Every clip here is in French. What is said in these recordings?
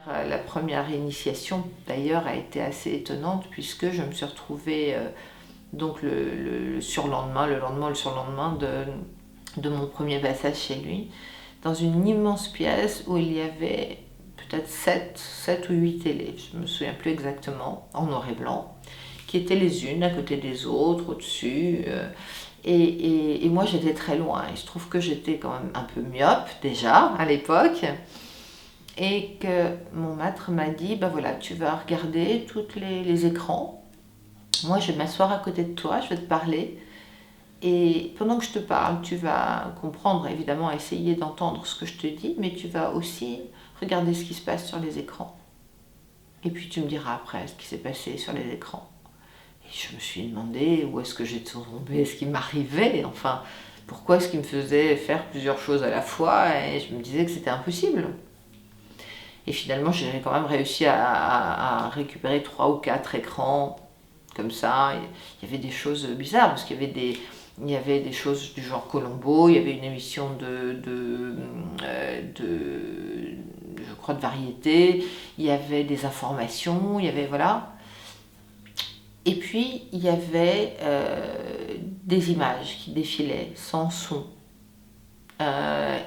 La première initiation d'ailleurs a été assez étonnante puisque je me suis retrouvée donc le surlendemain, le lendemain ou le surlendemain de mon premier passage chez lui, dans une immense pièce où il y avait peut-être 7 ou 8 télés, je ne me souviens plus exactement, en noir et blanc, qui étaient les unes à côté des autres, au-dessus. Et moi j'étais très loin. Il se trouve que j'étais quand même un peu myope déjà à l'époque. Et que mon maître m'a dit, ben voilà, tu vas regarder tous les écrans. Moi, je vais m'asseoir à côté de toi, je vais te parler. Et pendant que je te parle, tu vas comprendre, évidemment, essayer d'entendre ce que je te dis, mais tu vas aussi regarder ce qui se passe sur les écrans. Et puis tu me diras après ce qui s'est passé sur les écrans. Et je me suis demandé où est-ce que j'étais tombée, ce qui m'arrivait, enfin, pourquoi est-ce qu'il me faisait faire plusieurs choses à la fois, et je me disais que c'était impossible. Et finalement, j'ai quand même réussi à récupérer 3 ou 4 écrans comme ça. Il y avait des choses bizarres parce qu'il y avait des choses du genre Colombo, il y avait une émission je crois, de variété, il y avait des informations, il y avait, voilà. Et puis, il y avait des images qui défilaient sans son.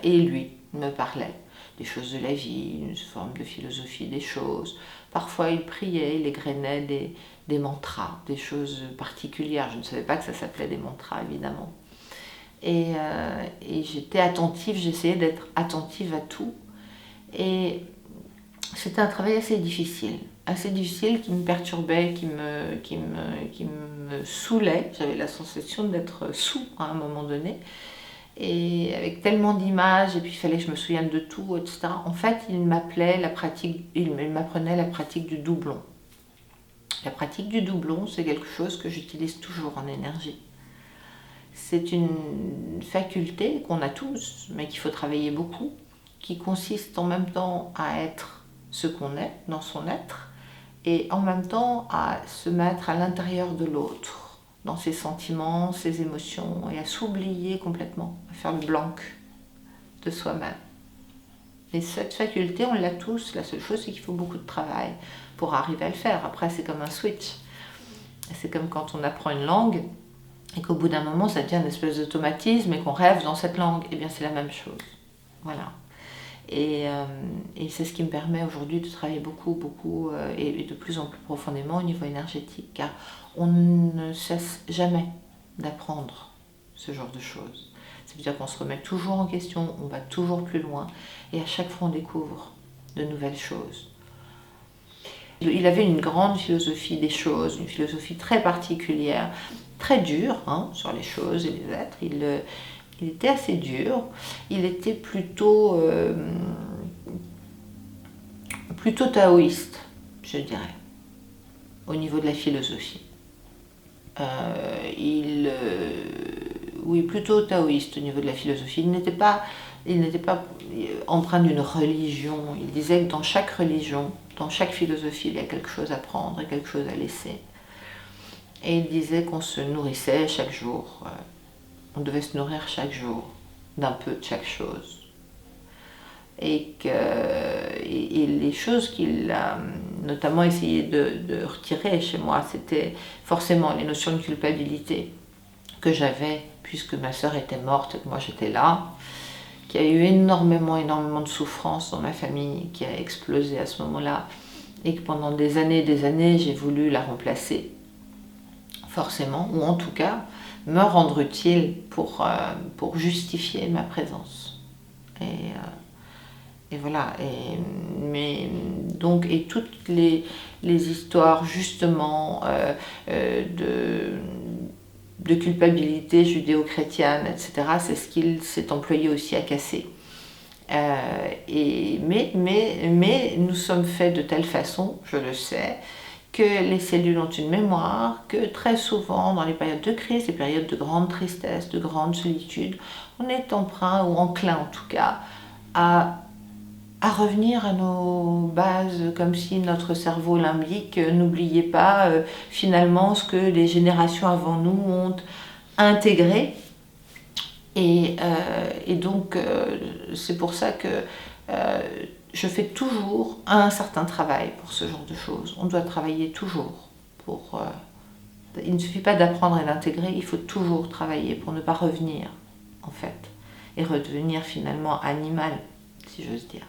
Et lui me parlait des choses de la vie, une forme de philosophie des choses. Parfois il priait, il égrenait des mantras, des choses particulières. Je ne savais pas que ça s'appelait des mantras, évidemment. Et j'étais attentive, j'essayais d'être attentive à tout. Et c'était un travail assez difficile qui me perturbait, qui me saoulait. J'avais la sensation d'être saoul à un moment donné. Et avec tellement d'images, et puis il fallait que je me souvienne de tout, etc. En fait, il m'apprenait la pratique du doublon. La pratique du doublon, c'est quelque chose que j'utilise toujours en énergie. C'est une faculté qu'on a tous, mais qu'il faut travailler beaucoup, qui consiste en même temps à être ce qu'on est, dans son être, et en même temps à se mettre à l'intérieur de l'autre, dans ses sentiments, ses émotions, et à s'oublier complètement, à faire le blanc de soi-même. Et cette faculté, on l'a tous. La seule chose, c'est qu'il faut beaucoup de travail pour arriver à le faire. Après, c'est comme un switch. C'est comme quand on apprend une langue et qu'au bout d'un moment, ça devient une espèce d'automatisme et qu'on rêve dans cette langue. Eh bien, c'est la même chose. Voilà. Et c'est ce qui me permet aujourd'hui de travailler beaucoup et de plus en plus profondément au niveau énergétique, car on ne cesse jamais d'apprendre ce genre de choses. Ça veut dire qu'on se remet toujours en question, on va toujours plus loin, et à chaque fois on découvre de nouvelles choses. Il avait une grande philosophie des choses, une philosophie très particulière, très dure sur les choses et les êtres. Il était assez dur, il était plutôt taoïste, je dirais, au niveau de la philosophie. Oui, plutôt taoïste au niveau de la philosophie. Il n'était pas empreint d'une religion. Il disait que dans chaque religion, dans chaque philosophie, il y a quelque chose à prendre et quelque chose à laisser. Et il disait qu'on se nourrissait chaque jour. On devait se nourrir chaque jour d'un peu de chaque chose. Et les choses qu'il a notamment essayé de retirer chez moi, c'était forcément les notions de culpabilité que j'avais, puisque ma sœur était morte et que moi j'étais là, qu'il y a eu énormément de souffrance dans ma famille, qui a explosé à ce moment-là, et que pendant des années, j'ai voulu la remplacer, forcément, ou en tout cas, me rendre utile pour justifier ma présence. Et voilà, et toutes les histoires justement de culpabilité judéo-chrétienne, etc., c'est ce qu'il s'est employé aussi à casser. Mais nous sommes faits de telle façon, je le sais, que les cellules ont une mémoire, que très souvent, dans les périodes de crise, les périodes de grande tristesse, de grande solitude, on est emprunt, ou enclin en tout cas, à revenir à nos bases, comme si notre cerveau limbique n'oubliait pas finalement ce que les générations avant nous ont intégré. Et donc c'est pour ça que je fais toujours un certain travail pour ce genre de choses. On doit travailler toujours pour... il ne suffit pas d'apprendre et d'intégrer, il faut toujours travailler pour ne pas revenir, en fait, et redevenir finalement animal, si j'ose dire.